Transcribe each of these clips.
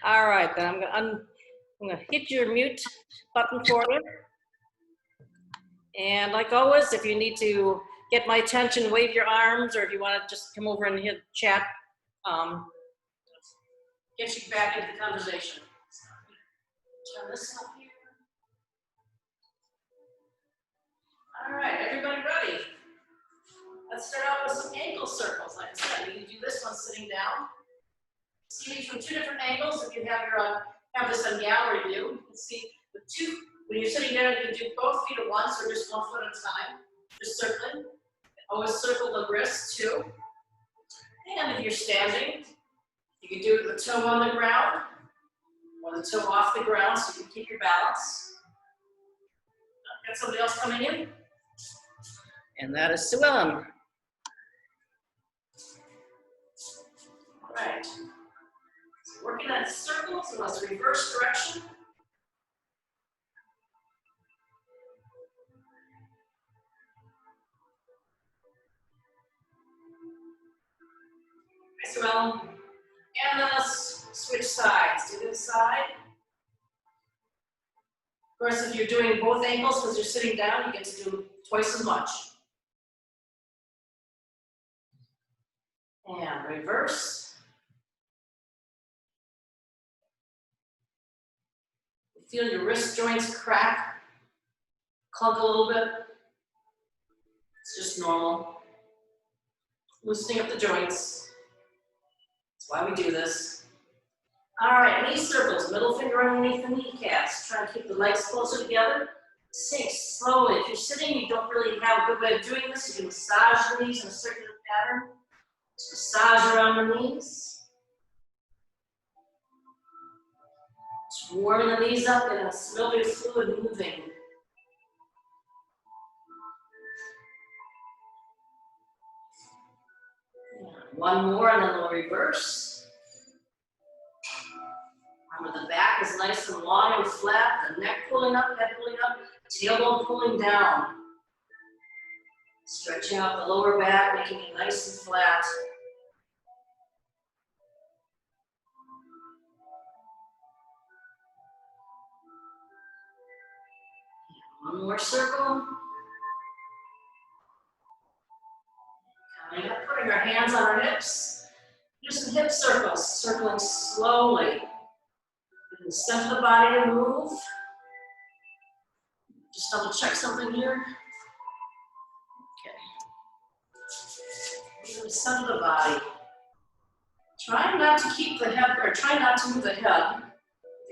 All right, then I'm gonna hit your mute button for you. And like always, if you need to get my attention, wave your arms, or if you want to just come over and hit chat, get you back into the conversation. Turn this up here. All right, everybody ready? Let's start out with some ankle circles. Like I said, you can do this one sitting down. See me from two different angles. If you have your have this on gallery view, you can see the two. When you're sitting down, you can do both feet at once or just 1 foot at a time. Just circling. Always circle the wrists too. And if you're standing, you can do it with the toe on the ground or the toe off the ground so you can keep your balance. Got somebody else coming in? And that is Sue Ellen. All right. So working on circles, so let's reverse direction. Sue Ellen. And then let's switch sides. Do this side. Of course, if you're doing both ankles because you're sitting down, you get to do twice as much. And reverse. Feel your wrist joints crack, clunk a little bit. It's just normal. Loosening up the joints. That's why we do this. All right, knee circles, middle finger underneath the kneecaps. Try to keep the legs closer together. Sink slowly. If you're sitting, you don't really have a good way of doing this. You can massage the knees in a circular pattern. Just massage around the knees. Just warming the knees up and it's really fluid moving. One more and then we'll reverse. Remember the back is nice and long and flat, the neck pulling up, head pulling up, tailbone pulling down. Stretching out the lower back, making it nice and flat. One more circle. Coming up, putting our hands on our hips. Do some hip circles, circling slowly. In the center of the body to move. Just double check something here. Okay. In the center of the body. Try not to keep the head, or try not to move the head.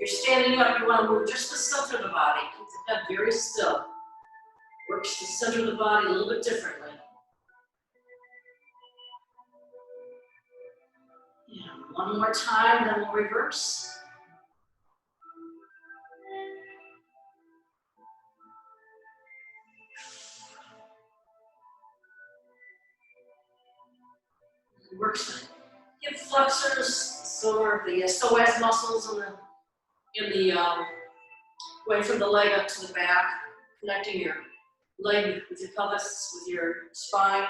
If you're standing up, you want to move just the center of the body. Keep the head very still. Works the center of the body a little bit differently. Yeah, one more time, then we'll reverse. Works the hip flexors, so are the psoas muscles in the way from the leg up to the back, connecting your leg with your pelvis, with your spine.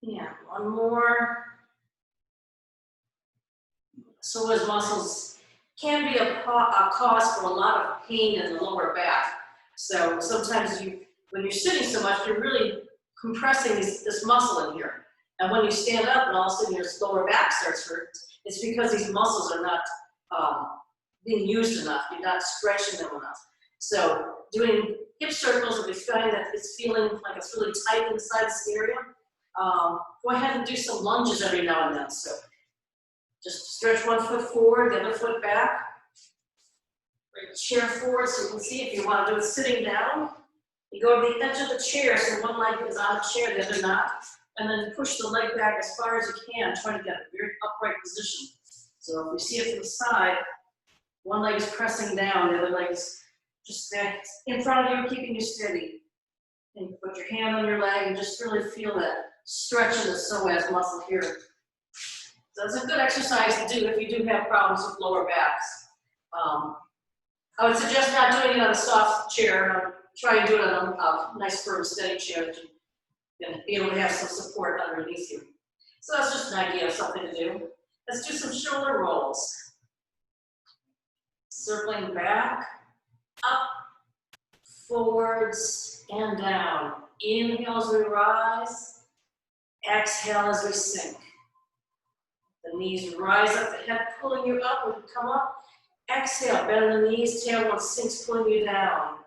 Yeah, one more. Psoas muscles can be a cause for a lot of pain in the lower back. So sometimes when you're sitting so much, you're really compressing this muscle in here. And when you stand up and all of a sudden your lower back starts hurt, it's because these muscles are not being used enough. You're not stretching them enough. So doing hip circles, if you find that it's feeling like it's really tight inside this area, go ahead and do some lunges every now and then. So just stretch one foot forward, the other foot back. Bring the chair forward so you can see if you want to do it sitting down. You go to the edge of the chair, so one leg is on the chair, the other not, and then push the leg back as far as you can, trying to get a very upright position. So if you see it from the side, one leg is pressing down, the other leg is just in front of you, keeping you steady. And you put your hand on your leg and just really feel that stretch in the psoas muscle here. So it's a good exercise to do if you do have problems with lower backs. I would suggest not doing it on a soft chair. Try and do it on a nice, firm, steady chair that you and be able to have some support underneath you. So that's just an idea of something to do. Let's do some shoulder rolls. Circling back, up, forwards, and down. Inhale as we rise, exhale as we sink. The knees rise up, the head pulling you up when you come up. Exhale, bend the knees, tailbone sinks, pulling you down.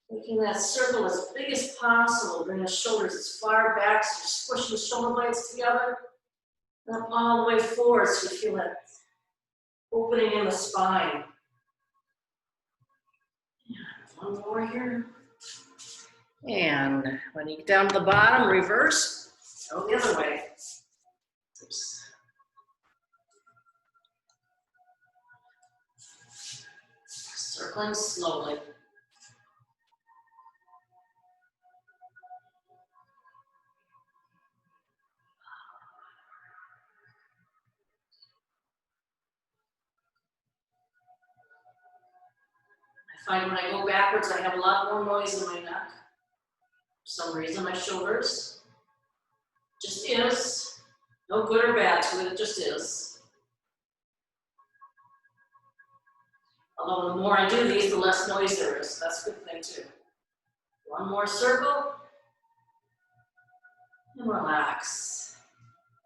Making that circle as big as possible. Bring the shoulders as far back so you're squishing the shoulder blades together. And up all the way forward so you feel that opening in the spine. One more here. And when you get down to the bottom, reverse, go the other way. Oops. Circling slowly. I find when I go backwards, I have a lot more noise in my neck. For some reason, my shoulders just is. No good or bad to it, it just is. Although the more I do these, the less noise there is. So that's a good thing too. One more circle. And relax.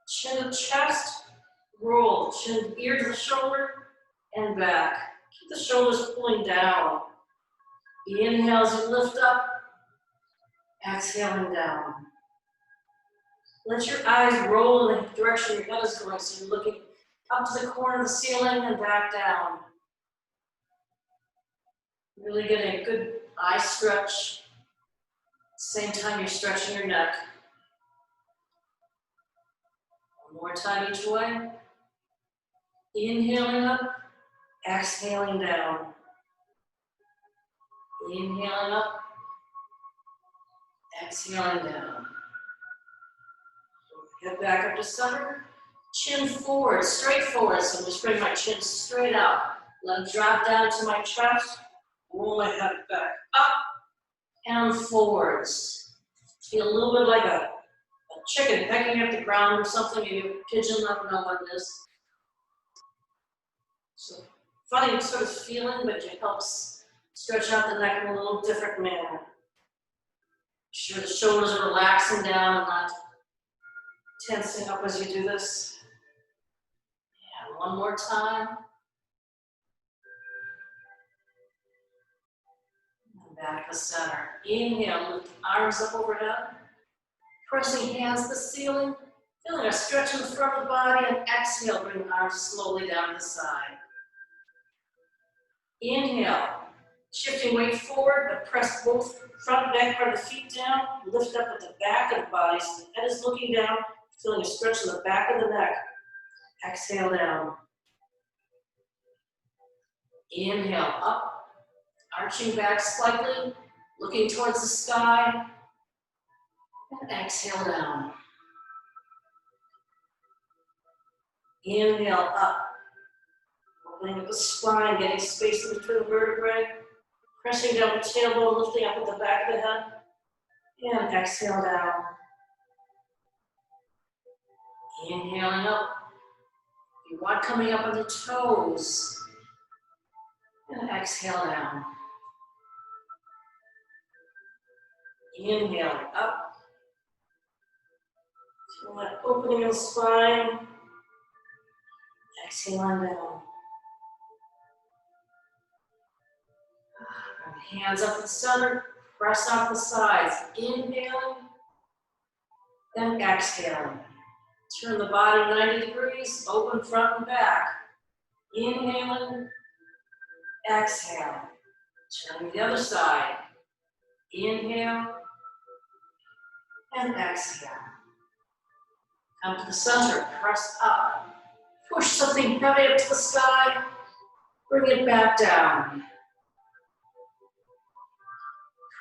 Chin to chest, roll. Chin ear to the shoulder and back. Keep the shoulders pulling down. Inhale as you lift up. Exhaling down. Let your eyes roll in the direction your head is going, so you're looking up to the corner of the ceiling and back down. Really getting a good eye stretch. Same time you're stretching your neck. One more time each way. Inhaling up, exhaling down. Inhaling up, exhaling down. Head back up to center. Chin forward, straight forward. So I'm just bring my chin straight up. Let it drop down to my chest. Roll my head back up and forwards. Feel a little bit like a chicken pecking at the ground or something. Maybe a pigeon, I don't know what it is. So funny sort of feeling, but it helps stretch out the neck in a little different manner. Make sure the shoulders are relaxing down and not tensing up as you do this. And one more time. And back to center. Inhale, lift the arms up overhead. Pressing hands to the ceiling. Feeling a stretch in the front of the body. And exhale, bring the arms slowly down to the side. Inhale. Shifting weight forward, but press both front and back part of the feet down. Lift up at the back of the body so the head is looking down. Feeling a stretch in the back of the neck. Exhale down. Inhale up, arching back slightly, looking towards the sky. And exhale down. Inhale up, opening up the spine, getting space in between the vertebrae. Pressing down the tailbone, lifting up at the back of the head. And exhale down. Inhaling up. If you want, coming up on the toes. And exhale down. Inhaling up. Feel that opening in the spine. Exhaling down. Hands up the center. Press out the sides. Inhaling. Then exhaling. Turn the body 90 degrees. Open front and back. Inhaling. Exhale. Turn to the other side. Inhale. And exhale. Come to the center. Press up. Push something heavy up to the sky. Bring it back down.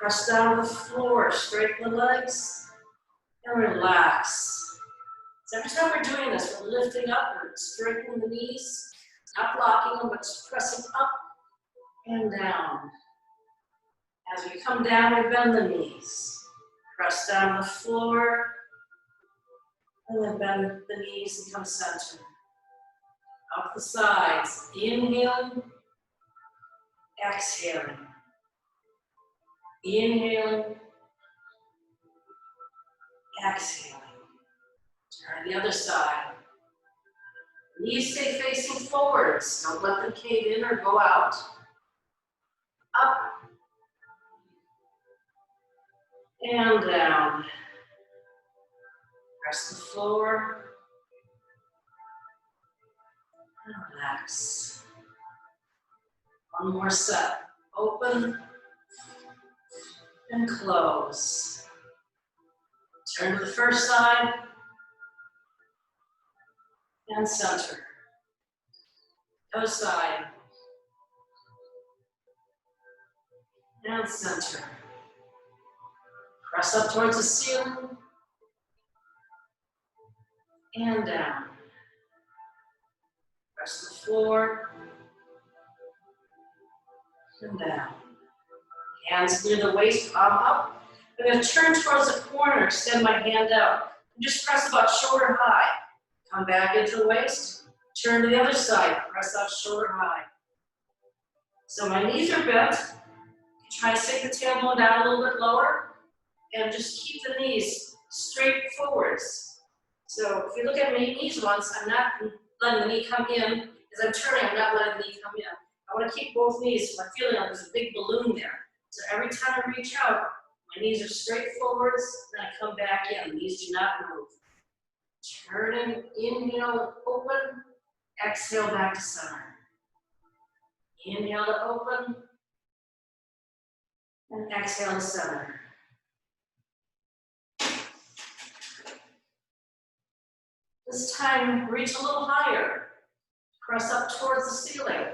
Press down to the floor. Straighten the legs. And relax. So every time we're doing this, we're lifting up. We're straightening the knees. Not blocking them, but just pressing up and down. As we come down, we bend the knees. Press down the floor. And then bend the knees and come center. Out the sides. Inhaling. Exhaling. Inhaling. Exhaling. Turn the other side. Knees stay facing forwards. Don't let them cave in or go out. Up. And down. Press the floor. And relax. One more set. Open and close. Turn to the first side and center. Other side and center. Press up towards the ceiling and down. Press the floor and down. Hands near the waist, palm up. I'm going to turn towards the corner, extend my hand out. And just press about shoulder high. Come back into the waist. Turn to the other side. Press out shoulder high. So my knees are bent. Try to sink the tailbone down a little bit lower. And just keep the knees straight forwards. So if you look at my knees once, I'm not letting the knee come in. As I'm turning, I'm not letting the knee come in. I want to keep both knees, so I'm feeling like there's a big balloon there. So every time I reach out, my knees are straight forwards, then I come back in. The knees do not move. Turning, inhale, open, exhale back to center. Inhale to open, and exhale to center. This time, reach a little higher. Press up towards the ceiling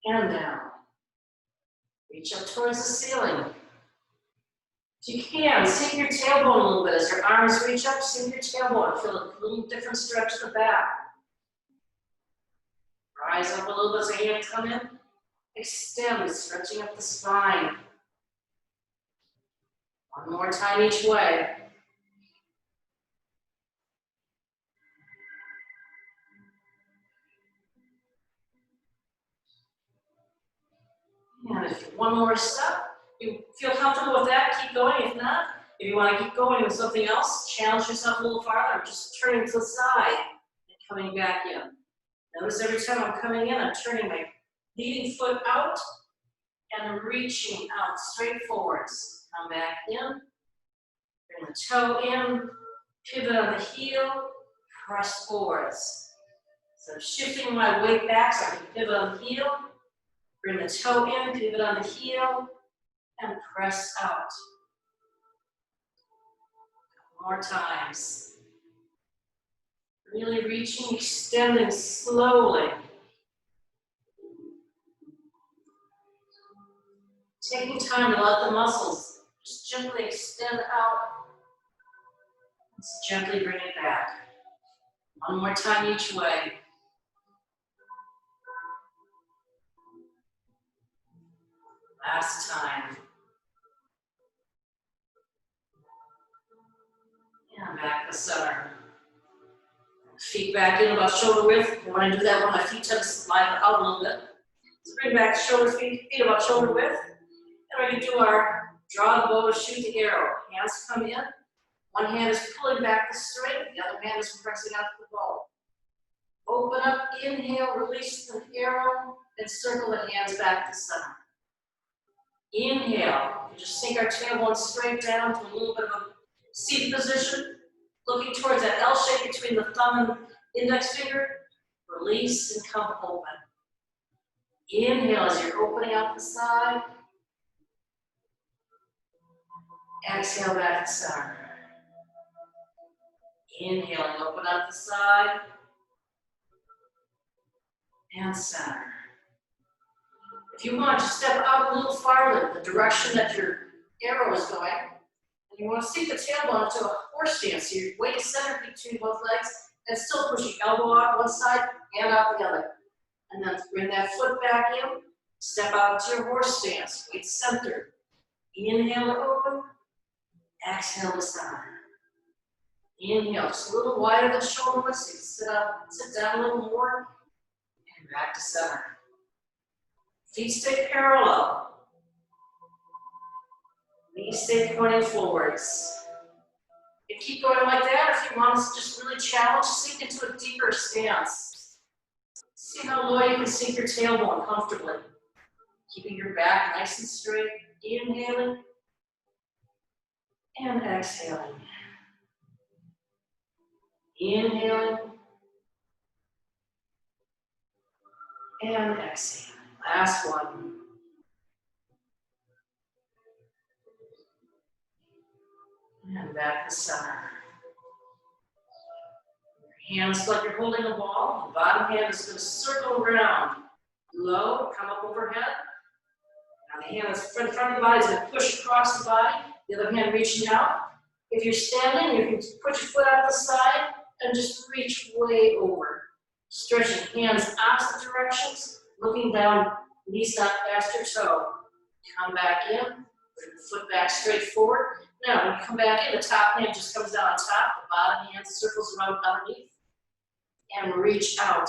and down. Reach up towards the ceiling. If you can, sink your tailbone a little bit. As your arms reach up, sink your tailbone. Feel a little different stretch at the back. Rise up a little bit as the hands come in. Extend, stretching up the spine. One more time each way. And if one more step, you feel comfortable with that, keep going. If not, if you want to keep going with something else, challenge yourself a little farther. Just turning to the side and coming back in. Notice every time I'm coming in, I'm turning my leading foot out and reaching out straight forwards. Come back in, bring the toe in, pivot on the heel, press forwards. So I'm shifting my weight back so I can pivot on the heel. Bring the toe in, pivot on the heel, and press out. More times. Really reaching, extending slowly. Taking time to let the muscles just gently extend out. Let's gently bring it back. One more time each way. Last time. And back to center. Feet back in about shoulder width. You want to do that when my feet tend to slide out a little bit. So bring back shoulder feet about shoulder width. And we're going to do our draw the bow, shoot the arrow. Hands come in. One hand is pulling back the string. The other hand is pressing out the bow. Open up, inhale, release the arrow, and circle the hands back to center. Inhale, we just sink our tailbone straight down to a little bit of a seated position, looking towards that L shape between the thumb and index finger. Release and come open. Inhale as you're opening out the side. Exhale back to center. Inhale and open up the side. And center. If you want to step out a little farther, the direction that your arrow is going, and you want to sink the tailbone into a horse stance, so your weight is centered between both legs, and still push your elbow out one side and out the other. And then bring that foot back in, step out to your horse stance, weight centered. Inhale to open, Exhale to center. Inhale, just a little wider than shoulder width, so you can sit up, sit down a little more, and back to center. Feet stay parallel. Knees stay pointing forwards. You keep going like that. If you want to just really challenge, sink into a deeper stance. See how low you can sink your tailbone comfortably. Keeping your back nice and straight. Inhaling and exhaling. Inhaling and exhaling. Last one. And back to center. Your hands like you're holding a ball. The bottom hand is going to circle around. Low, come up overhead. Now the hand that's in front of the body is going to push across the body. The other hand reaching out. If you're standing, you can put your foot out the side and just reach way over. Stretching hands opposite directions, looking down, knees not past your toe. Come back in, put the foot back straight forward. Now, when you come back in, the top hand just comes down on top, the bottom hand circles around underneath, and reach out.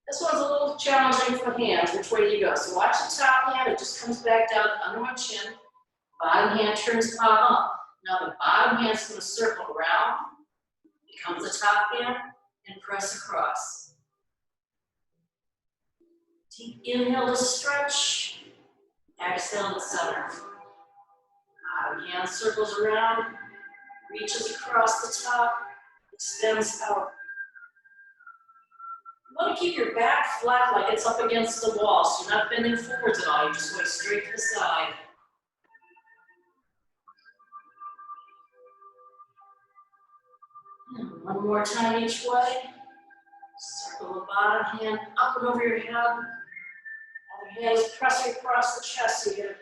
This one's a little challenging for hands, which way do you go? So watch the top hand, it just comes back down under my chin. Bottom hand turns palm up. Now the bottom hand's going to circle around, becomes the top hand, and press across. Deep inhale to stretch. Exhale to center. Bottom hand circles around, reaches across the top, extends out. You want to keep your back flat like it's up against the wall, so you're not bending forwards at all. You're just going straight to the side. And one more time each way. Circle the bottom hand up and over your head. Other hand is pressing across the chest, so you're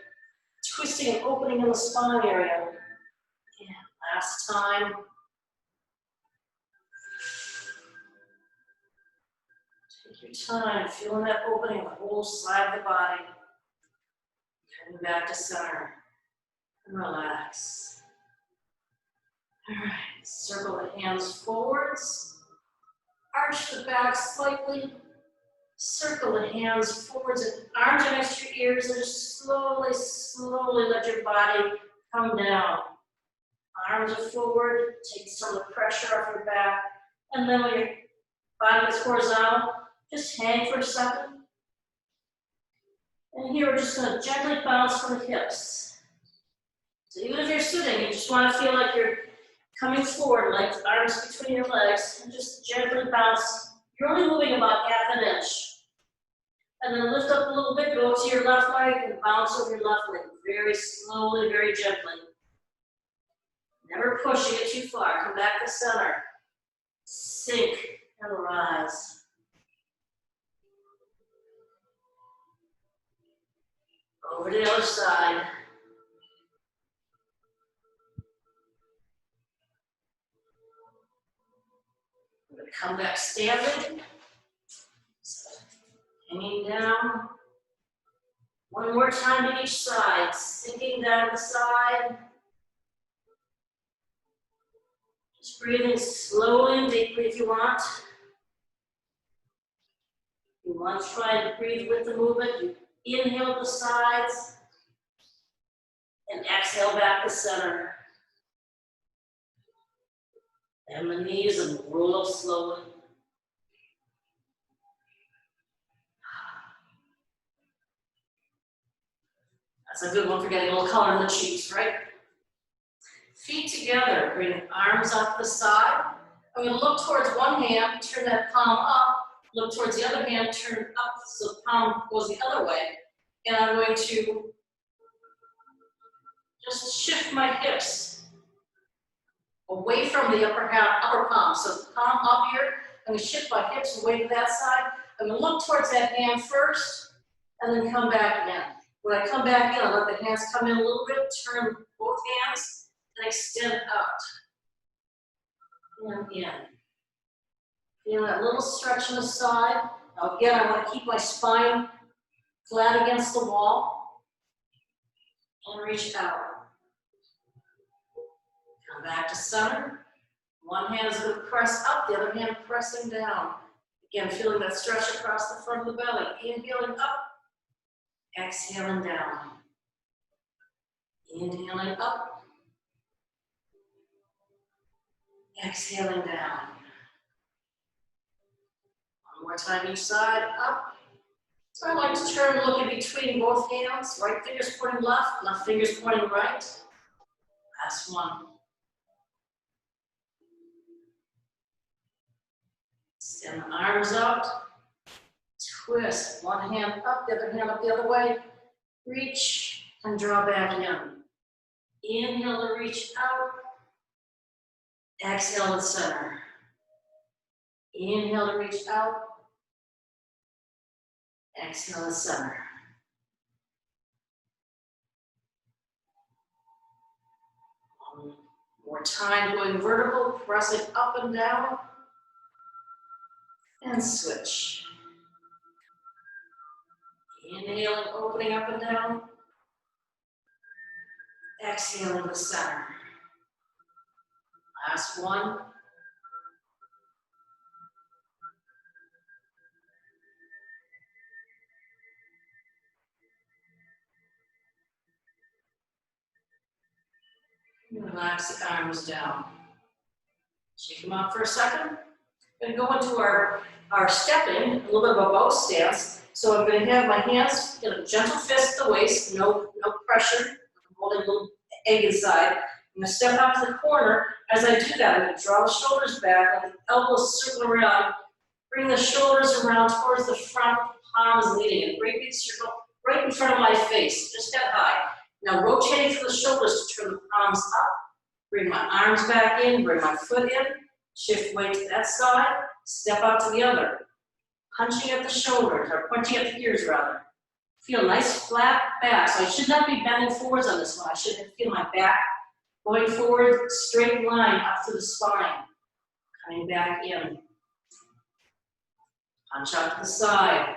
twisting and opening in the spine area. And last time. Take your time, feeling that opening of the whole side of the body. Coming back to center. And relax. All right, circle the hands forwards. Arch the back slightly. Circle the hands forwards and arms are next to your ears and just slowly, slowly let your body come down. Arms are forward, take some of the pressure off your back. And then when your body is horizontal, just hang for a second. And here we're just going to gently bounce from the hips. So even if you're sitting, you just want to feel like you're coming forward, like arms between your legs, and just gently bounce. You're only moving about ½ an inch. And then lift up a little bit, go to your left leg, and bounce over your left leg. Very slowly, very gently. Never pushing it too far. Come back to center. Sink and rise. Over to the other side. I'm going to come back standing. Hanging down. One more time to each side. Sinking down the side. Just breathing slowly and deeply if you want. If you want to try to breathe with the movement, you inhale the sides and exhale back to center. And the knees and roll up slowly. That's a good one for getting a little color in the cheeks, right? Feet together, bring arms up the side. I'm going to look towards one hand, turn that palm up. Look towards the other hand, turn up so the palm goes the other way. And I'm going to just shift my hips away from the upper palm. So the palm up here, I'm going to shift my hips away to that side. I'm going to look towards that hand first, and then come back in. When I come back in, I let the hands come in a little bit, turn both hands, and extend out. And in. Feel that little stretch on the side. Now again, I want to keep my spine flat against the wall. And reach out. And back to center. One hand is going to press up, the other hand pressing down. Again, feeling that stretch across the front of the belly. Inhaling up, exhaling down. Inhaling up, exhaling down. One more time each side, up. So I like to turn, look in between both hands. Right fingers pointing left, left fingers pointing right. Last one. Extend the arms out. Twist. One hand up, the other hand up the other way. Reach and draw back in. Inhale to reach out. Exhale to center. Inhale to reach out. Exhale to center. One more time, going vertical, pressing up and down. And switch. Inhaling, opening up and down. Exhaling to center. Last one. Relax the arms down. Shake them out for a second. I'm going to go into our stepping, a little bit of a bow stance. So I'm going to have my hands in a gentle fist at the waist, no pressure. I'm holding a little egg inside. I'm going to step out to the corner. As I do that, I'm going to draw the shoulders back, let the elbows circle around. Bring the shoulders around towards the front, palms leading in. Great big circle right in front of my face, just that high. Now rotating through the shoulders to turn the palms up. Bring my arms back in, bring my foot in. Shift weight to that side, step out to the other. Punching at the shoulders, or punching at the ears rather. Feel nice flat back. So I should not be bending forwards on this one. I should feel my back going forward, straight line up to the spine. Coming back in. Punch out to the side.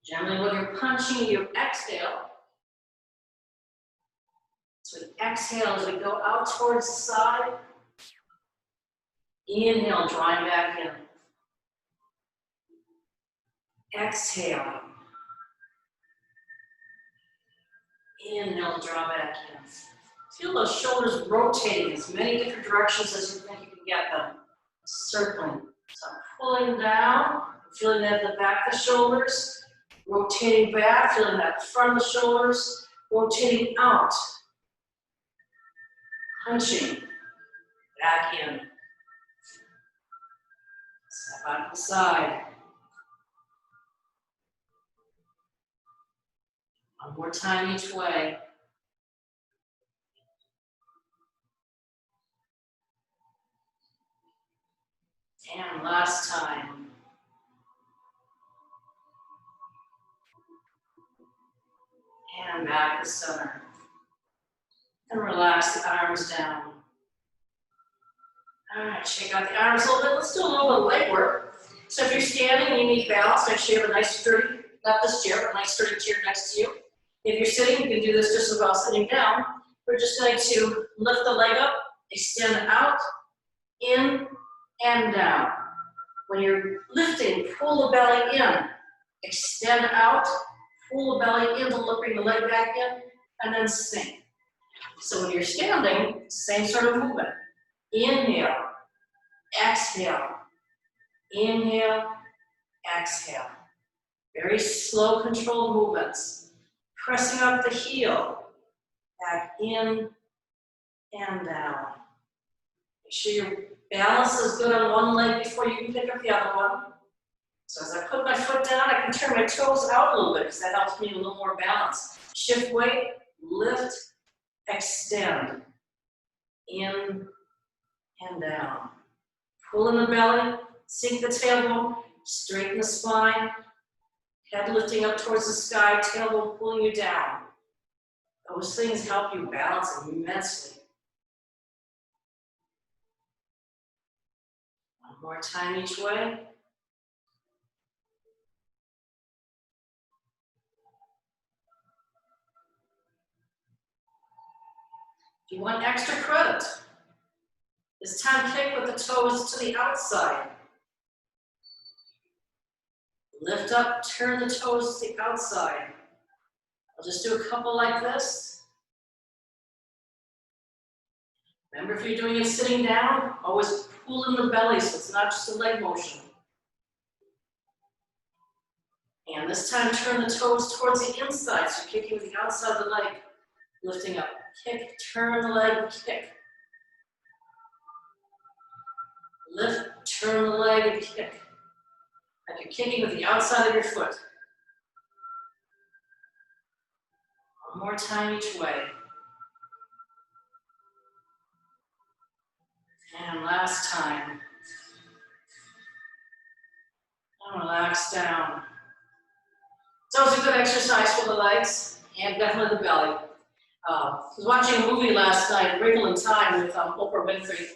Generally when you're punching, you exhale. So we exhale as we go out towards the side. Inhale, drawing back in. Exhale. Inhale, draw back in. Feel those shoulders rotating as many different directions as you think you can get them. Circling. So I'm pulling down, feeling that at the back of the shoulders, rotating back, feeling that front of the shoulders, rotating out. Punching back in. Step out to the side. One more time each way. And last time. And back to center. And relax the arms down. All right, shake out the arms a little bit. Let's do a little bit of leg work. So if you're standing and you need balance, make sure you have a nice sturdy, not this chair, but a nice sturdy chair next to you. If you're sitting, you can do this just as well sitting down. We're just going to lift the leg up, extend out, in, and down. When you're lifting, pull the belly in, extend out, pull the belly in to bring the leg back in, and then sink. So when you're standing, same sort of movement. Inhale, exhale, inhale, exhale. Very slow, controlled movements. Pressing up the heel, back in and down. Make sure your balance is good on one leg before you can pick up the other one. So as I put my foot down, I can turn my toes out a little bit because that helps me a little more balance. Shift weight, lift, extend, in and down. Pull in the belly, sink the tailbone, straighten the spine, head lifting up towards the sky, tailbone pulling you down. Those things help you balance immensely. One more time each way. If you want extra credit, this time kick with the toes to the outside. Lift up, turn the toes to the outside. I'll just do a couple like this. Remember, if you're doing it sitting down, always pull in the belly so it's not just a leg motion. And this time, turn the toes towards the inside, so you're kicking with the outside of the leg. Lifting up, kick, turn the leg, kick. Lift, turn the leg, and kick. Like you're kicking with the outside of your foot. One more time each way. And last time. And relax down. It's always a good exercise for the legs and definitely the belly. I was watching a movie last night, Wrinkle in Time, with Oprah Winfrey.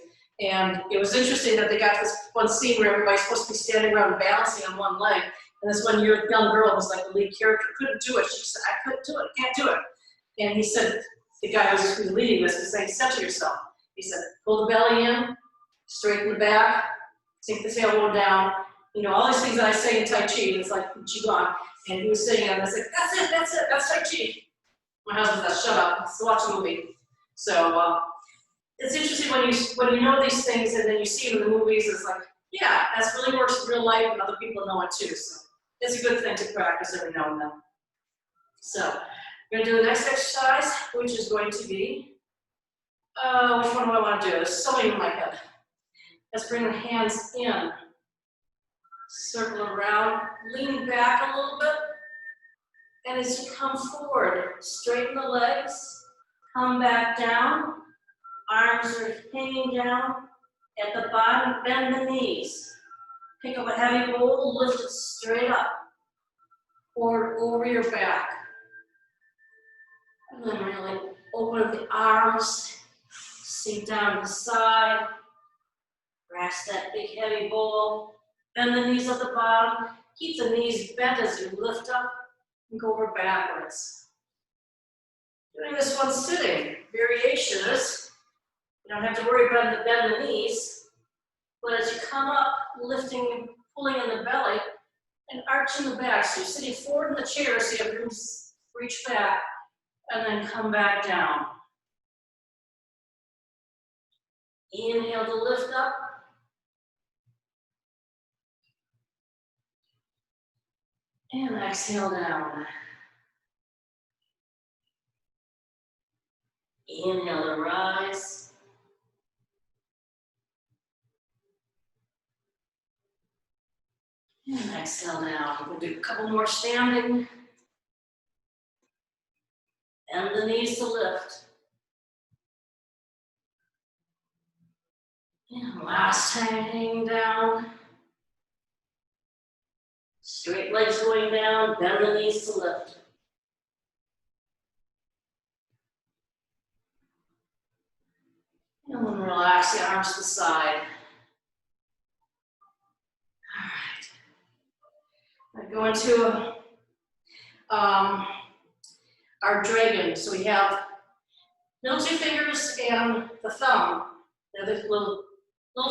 And it was interesting that they got this one scene where everybody's supposed to be standing around balancing on one leg. And this one young girl was like the lead character, couldn't do it. She said, I couldn't do it, can't do it. And he said, the guy who was leading this was saying, center yourself. He said, pull the belly in, straighten the back, sink the tailbone down. You know, all these things that I say in Tai Chi, it's like Qigong. And he was saying, and I said, that's it, that's Tai Chi. My husband said, shut up, let's watch a movie. So it's interesting when you know these things and then you see them in the movies, it's like, yeah, that's really works in real life and other people know it too. So it's a good thing to practice every now and then. So we're gonna do the next exercise, which is going to be, which one do I want to do? There's so many in my head. Let's bring the hands in, circle around, lean back a little bit. And as you come forward, straighten the legs, come back down, arms are hanging down. At the bottom, bend the knees. Pick up a heavy bowl, lift it straight up, or over your back. And then really open up the arms, sink down to the side, rest that big heavy bowl, bend the knees at the bottom, keep the knees bent as you lift up and go over backwards. Doing this one sitting, variation is, you don't have to worry about the bend the knees, but as you come up, lifting, pulling in the belly, and arching the back. So you're sitting forward in the chair, so you have room to reach back, and then come back down. Inhale to lift up. And exhale down. Inhale to rise. And exhale down. We'll do a couple more standing. Bend the knees to lift. And last time hanging down. Straight legs going down, bend the knees to lift. And then relax the arms to the side. All right. I go into our dragon. So we have middle two fingers and the thumb. The little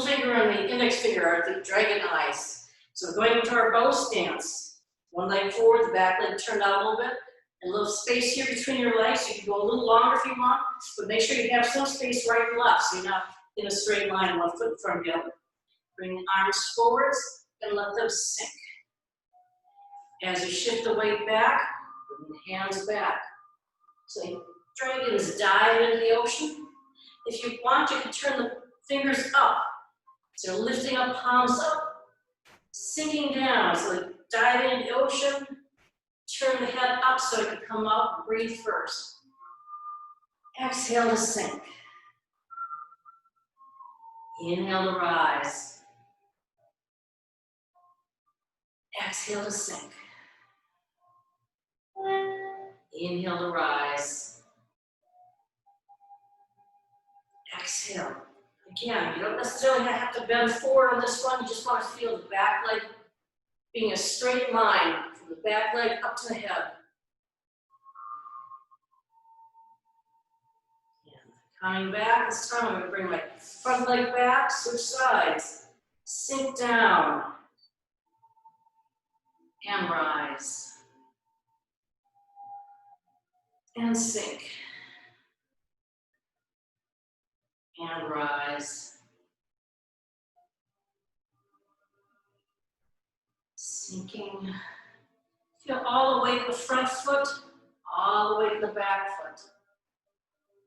finger and the index finger are the dragon eyes. So we're going into our bow stance. One leg forward, the back leg turned out a little bit. And a little space here between your legs. You can go a little longer if you want, but make sure you have some space right and left so you're not in a straight line, one foot in front of the other. Bring the arms forwards and let them sink. As you shift the weight back, bring the hands back. So dragons dive into the ocean. If you want, you can turn the fingers up. So lifting up, palms up, sinking down. So dive into the ocean, turn the head up so it can come up, breathe first. Exhale to sink. Inhale to rise. Exhale to sink. Inhale to rise. Exhale. Again, you don't necessarily have to bend forward on this one. You just want to feel the back leg being a straight line from the back leg up to the head. And Coming back, this time I'm gonna bring my front leg back, switch sides. Sink down. And rise. And sink. And rise. Sinking. Feel all the way to the front foot, all the way to the back foot.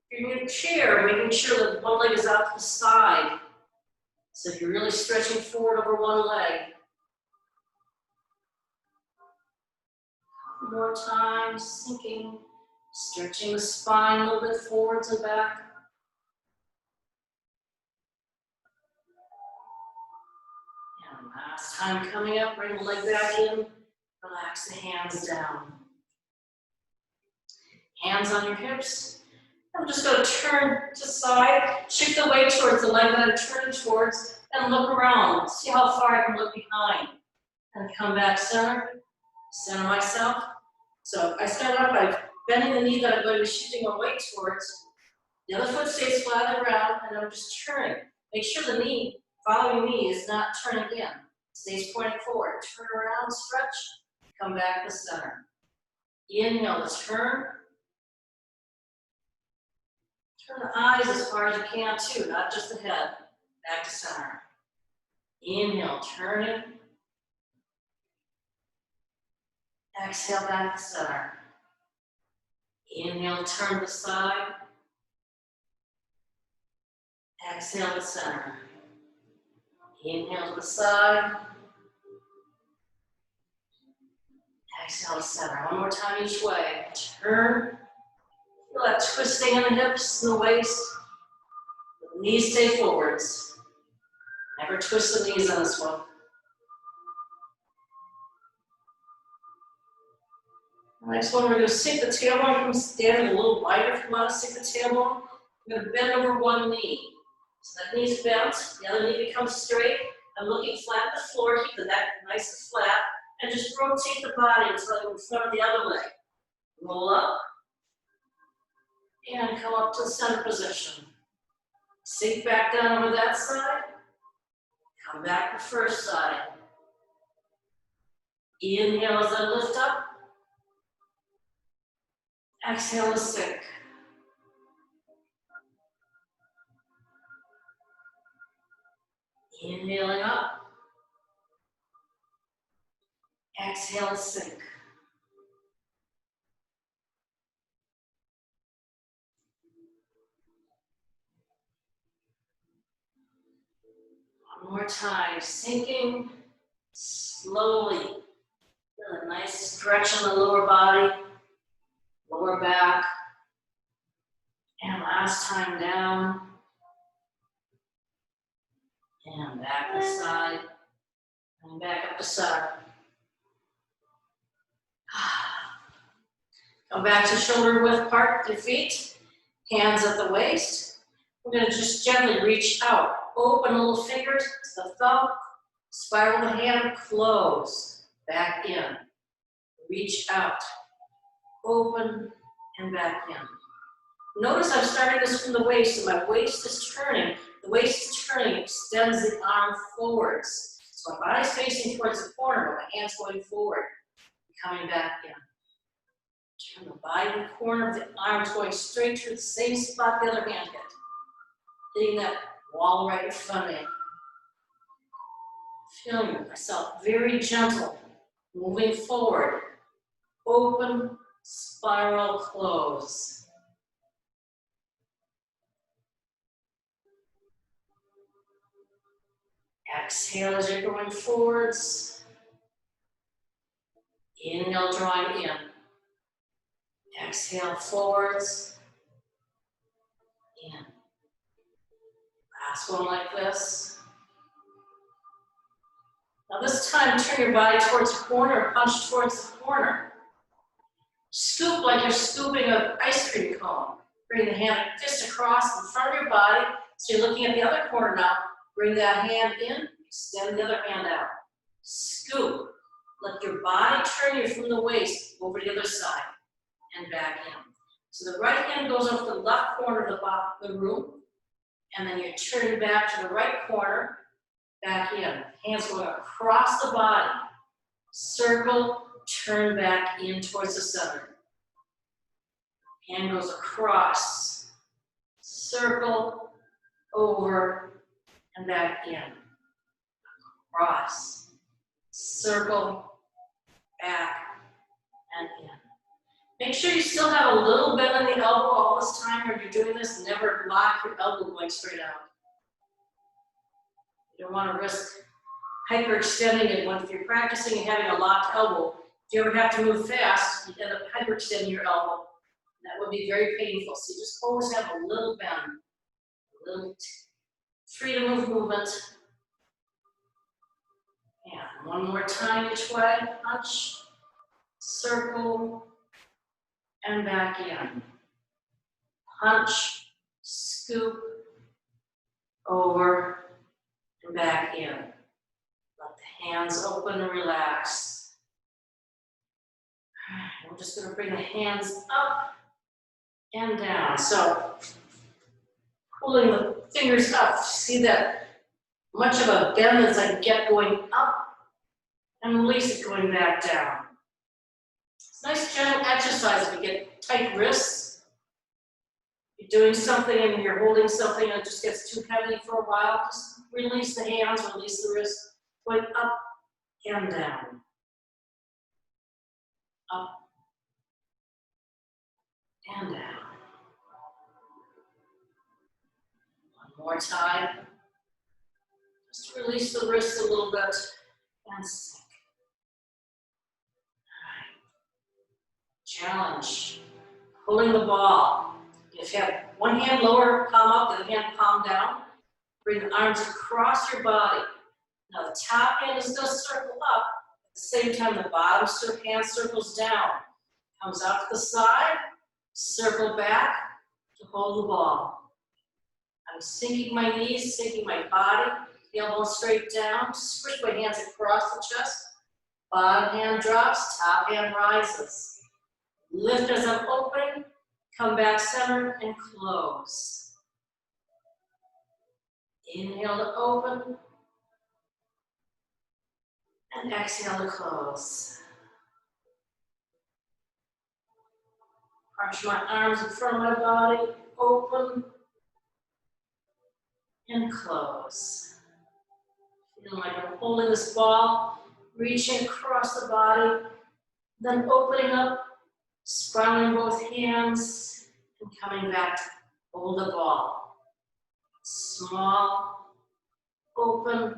If you're in a chair, making sure that one leg is out to the side. So if you're really stretching forward over one leg. One more time, sinking, stretching the spine a little bit forwards and back. And last time coming up, bring the leg back in, relax the hands down. Hands on your hips. I'm just going to turn to the side, shift the weight towards the leg that I'm turning towards, and look around. See how far I can look behind. And come back center myself. So I start out by bending the knee that I'm going to be shifting my weight towards. The other foot stays flat on the ground, and I'm just turning. Make sure the knee, following me, is not turning in. Stays pointing forward. Turn around, stretch, come back to center. Inhale, turn. Turn the eyes as far as you can too, not just the head. Back to center. Inhale, turn it. Exhale, back to center. Inhale, turn to the side. Exhale to center. Inhale to the side. Exhale to center. One more time each way. Turn. Feel that twisting in the hips and the waist. The knees stay forwards. Never twist the knees on this one. Next one, we're going to sink the tailbone. Come stand a little wider if you want to sink the tailbone. We're going to bend over one knee. So that knee's bent, the other knee becomes straight. I'm looking flat at the floor, keep the neck nice and flat, and just rotate the body until I'm in front of the other leg. Roll up, and come up to the center position. Sink back down over that side, come back to first side. Inhale as I lift up. Exhale to sink. Inhaling up. Exhale to sink. One more time, sinking slowly. Feel a nice stretch on the lower body, lower back. And last time down. And back to the side. And back up to center. Come back to shoulder width apart, your feet. Hands at the waist. We're going to just gently reach out. Open little fingers to the thumb. Spiral the hand, close. Back in. Reach out. Open and back in. Notice I'm starting this from the waist, and my waist is turning. The waist is turning, extends the arm forwards. So my body's facing towards the corner, but my hand's going forward. Coming back in. Turn the body to the corner of the arms going straight to the same spot the other hand hit. Hitting that wall right in front of me. Feeling myself very gentle, moving forward. Open, spiral, close. Exhale as you're going forwards. Inhale, drawing in. Exhale, forwards. In. Last one like this. Now this time, turn your body towards the corner, punch towards the corner. Scoop like you're scooping an ice cream cone. Bring the hand, fist across in front of your body. So you're looking at the other corner now. Bring that hand in, extend the other hand out. Scoop. Let your body turn you from the waist over to the other side and back in. So the right hand goes over the left corner of the room, and then you turn back to the right corner, back in. Hands going across the body. Circle, turn back in towards the center. Hand goes across. Circle, over, and back in. Cross. Circle, back, and in. Make sure you still have a little bend in the elbow all this time when you're doing this. Never lock your elbow going straight out. You don't want to risk hyperextending it if you're practicing and having a locked elbow. If you ever have to move fast, you end up hyperextending your elbow. That would be very painful. So you just always have a little bend, a little freedom of movement. And one more time each way. Punch, circle, and back in. Punch, scoop, over, and back in. Let the hands open and relax. I'm just going to bring the hands up and down. So, pulling the fingers up. See that much of a bend as I get going up, and release it going back down. It's a nice gentle exercise if you get tight wrists. You're doing something and you're holding something and it just gets too heavy for a while. Just release the hands, release the wrist, going up and down. Up and down. One more time. Just release the wrist a little bit and sink. All right. Challenge. Pulling the ball. If you have one hand lower, palm up, the other hand palm down, bring the arms across your body. Now the top hand is going to circle up. At the same time, the bottom hand circles down. Comes out to the side, circle back to hold the ball. I'm sinking my knees, sinking my body, the elbow straight down, squish my hands across the chest. Bottom hand drops, top hand rises. Lift as I'm opening, come back center and close. Inhale to open, and exhale to close. Arch my arms in front of my body, open, and close. Feeling like I'm holding this ball, reaching across the body, then opening up, spiraling both hands, and coming back to hold the ball. Small, open,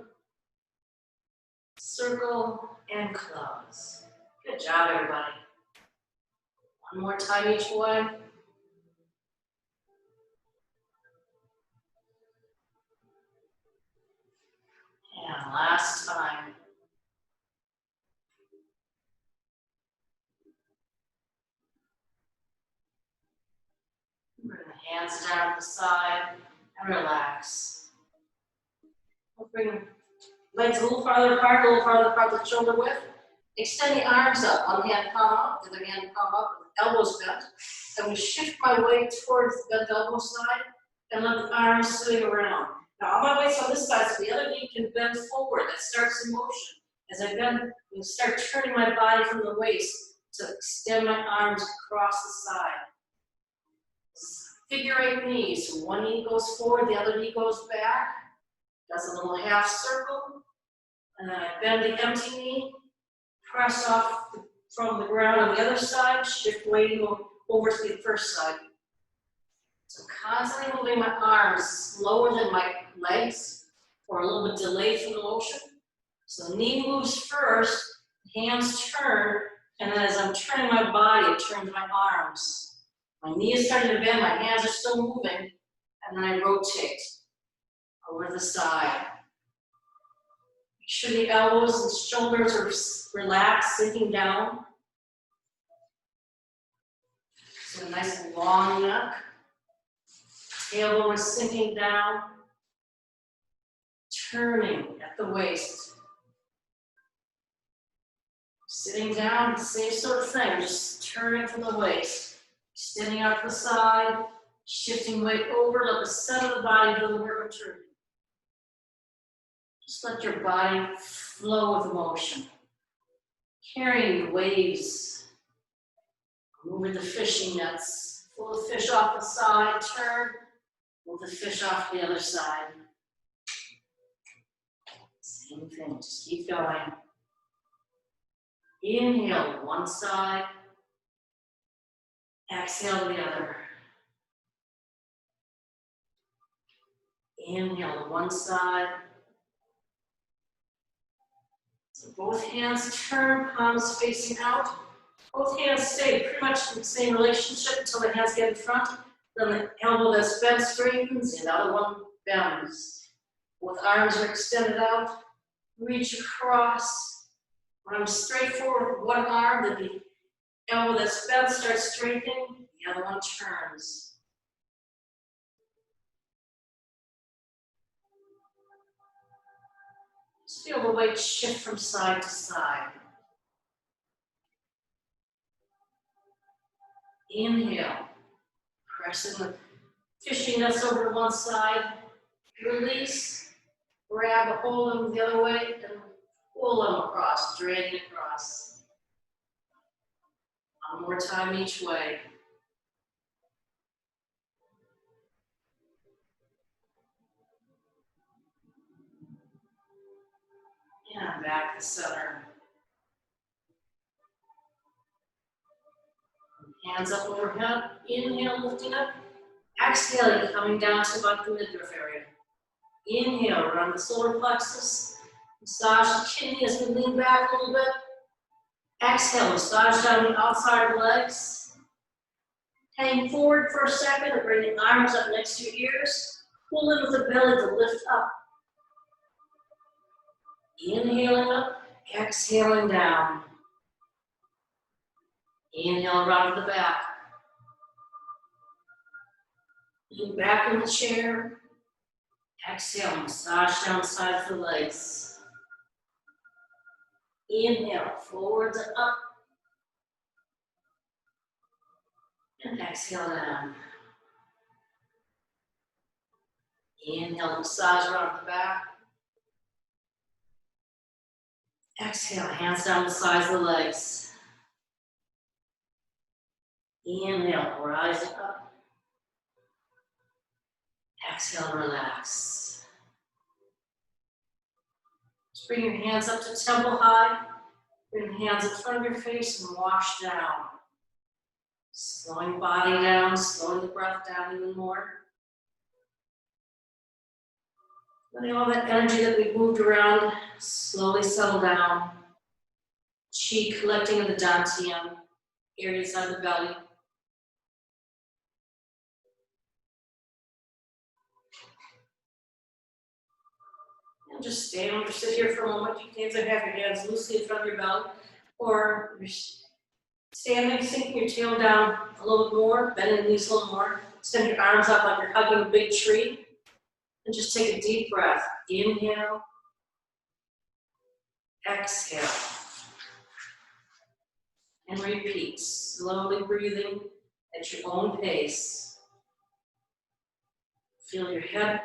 circle, and close. Good job, everybody. One more time each way. And last time. Bring the hands down to the side and relax. We'll bring legs a little farther apart the shoulder width. Extend the arms up, one hand palm up, the other hand palm up, elbows bent. And we shift my weight towards the bent elbow side and let the arms swing around. Now, all my weight's on this side, so the other knee can bend forward. That starts in motion. As I bend, I start turning my body from the waist to extend my arms across the side. Figure 8 knees. So one knee goes forward, the other knee goes back. Does a little half circle. And then I bend the empty knee, press off from the ground on the other side, shift weight over to the first side. So constantly moving my arms slower than my legs, or a little bit delayed from the motion. So the knee moves first, hands turn, and then as I'm turning my body, it turns my arms. My knee is starting to bend, my hands are still moving, and then I rotate over the side. Make sure the elbows and shoulders are relaxed, sinking down. So a nice long neck. Tailbone is sinking down. Turning at the waist. Sitting down, same sort of thing, just turning from the waist. Extending out to the side, shifting weight over, let the center of the body do the work of turning. Just let your body flow with motion. Carrying the waves. Moving the fishing nets. Pull the fish off the side, turn. Move the fish off the other side. Same thing, just keep going. Inhale one side. Exhale the other. Inhale one side. So both hands turn, palms facing out. Both hands stay pretty much in the same relationship until the hands get in front. Then the elbow that's bent straightens, the other one bends. Both arms are extended out. Reach across. Arms straight forward, one arm, then the elbow that's bent starts straightening, the other one turns. Just feel the weight shift from side to side. Inhale, pressing the fishing nets over to one side. Release, grab a hold of them the other way, and pull them across, drag across. One more time each way. And back to center. Hands up overhead. Inhale, lifting up. Exhaling, coming down to about the midriff area. Inhale, around the solar plexus. Massage the kidney as we lean back a little bit. Exhale, massage down the outside of the legs. Hang forward for a second and bring the arms up next to your ears. Pull in with the belly to lift up. Inhaling up, exhaling down. Inhale, around to the back. Lean back in the chair. Exhale, massage down the side of the legs. Inhale, forwards and up. And exhale down. Inhale, massage around the back. Exhale, hands down the sides of the legs. Inhale, rising up. Exhale, relax. Just bring your hands up to temple high. Bring the hands in front of your face and wash down. Slowing the body down, slowing the breath down even more. Letting all that energy that we moved around slowly settle down. Chi collecting in the dantian, areas on the belly. And just stay or sit here for a moment. You can either have your hands loosely in front of your belly, or you're standing, sinking your tail down a little bit more, bending the knees a little more. Extend your arms up like you're hugging a big tree. And just take a deep breath. Inhale. Exhale. And repeat, slowly breathing at your own pace. Feel your head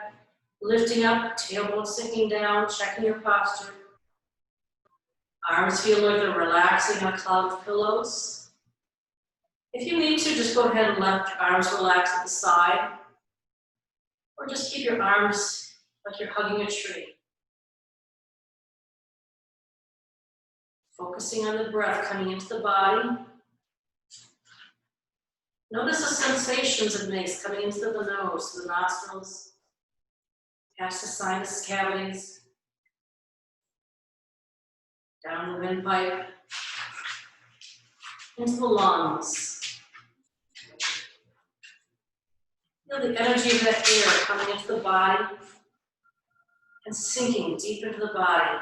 lifting up, tailbone sinking down, checking your posture. Arms feel like they're relaxing on a cloud of pillows. If you need to, just go ahead and let your arms relax at the side. Or just keep your arms like you're hugging a tree. Focusing on the breath coming into the body. Notice the sensations it makes coming into the nose, the nostrils, past the sinus cavities, down the windpipe, into the lungs. Feel the energy of that air coming into the body and sinking deep into the body.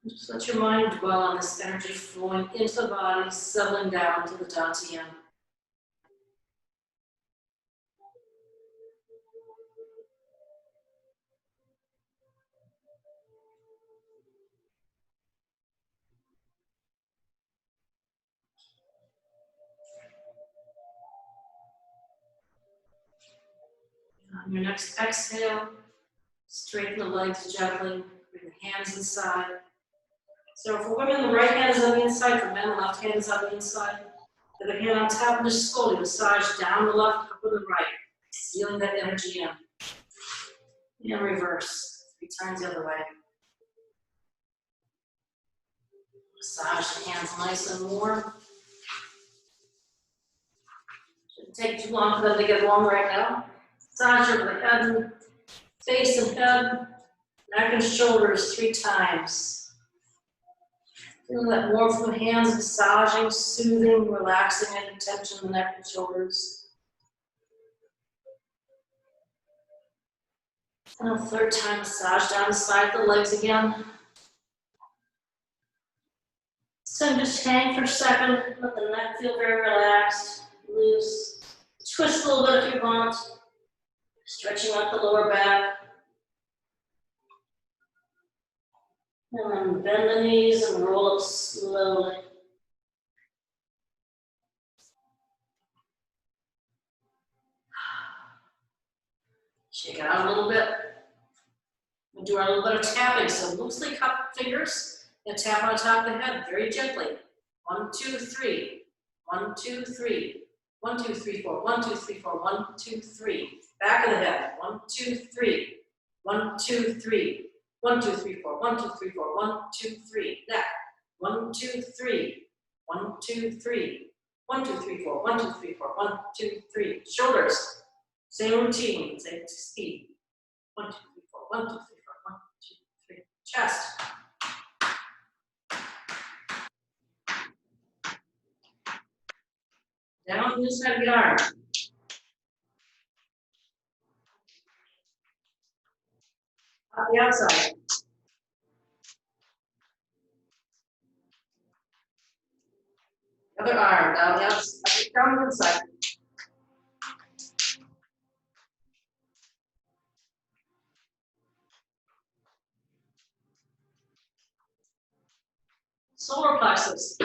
Just let your mind dwell on this energy flowing into the body, settling down to the dantian. On your next exhale, straighten the legs gently, bring the hands inside. So for women, the right hand is on the inside, for men, the left hand is on the inside. The other hand on top, and just slowly massage down the left, up with the right, sealing that energy in. And reverse, 3 times the other way. Massage the hands nice and warm. Shouldn't take too long for them to get warm right now. Massage over the head, face and head, neck and shoulders 3 times. Feeling that warmth from the hands, massaging, soothing, relaxing any tension in the neck and shoulders. And a 3rd time, massage down the side of the legs again. So just hang for a second, let the neck feel very relaxed, loose. Twist a little bit if you want, stretching out the lower back. And then bend the knees and roll up slowly. Shake it out a little bit. We'll do our little bit of tapping, so loosely cup fingers and tap on top of the head very gently. 1, 2, 3. 1, 2, 3. 1, 2, 3, 4. 1, 2, 3, 4. 1, 2, 3. Back of the head. 1, 2, 3. 1, 2, 3. 1, 2, 3, 4. 1, 2, 3, 4. 1, 2, 3. Neck. 1, 2, 3. 1, 2, 3. 1, 2, 3, 4. 1, 2, 3, 4. 1, 2, 3. Shoulders. Same routine, same speed. 1, 2, 3, 4. 1, 2, 3, 4. 1, 2, 3. Chest. Down the inside of the arm. Up the outside. Other arm, down the outside, down the inside. Solar plexus.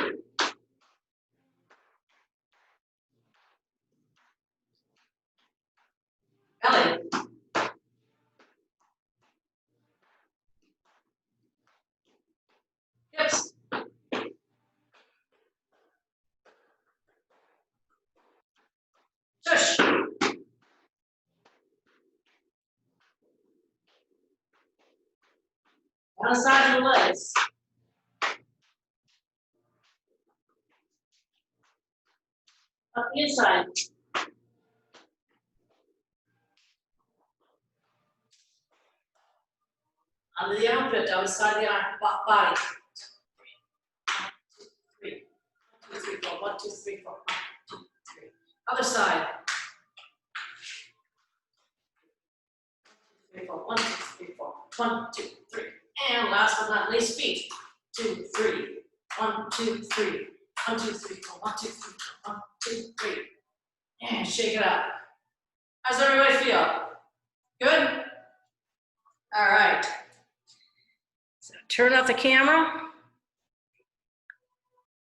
Belly. Hips. Tush. Down the side of the legs. Up the inside. Under the armpit, down the side of the arm, body. 3. 1, 2, 3, 4. 1, 2, 3, 4. 1, 2, 3. Other side. 3, 4. 1, 2, 3, 4. 1, 2, 3. And last but not least, feet. 2, 3. 1, 2, 3. 1, 2, 3, 4. 1, 2, 3, 4. 1, 2, 3. And shake it out. How's everybody feel? Good? All right. So turn off the camera.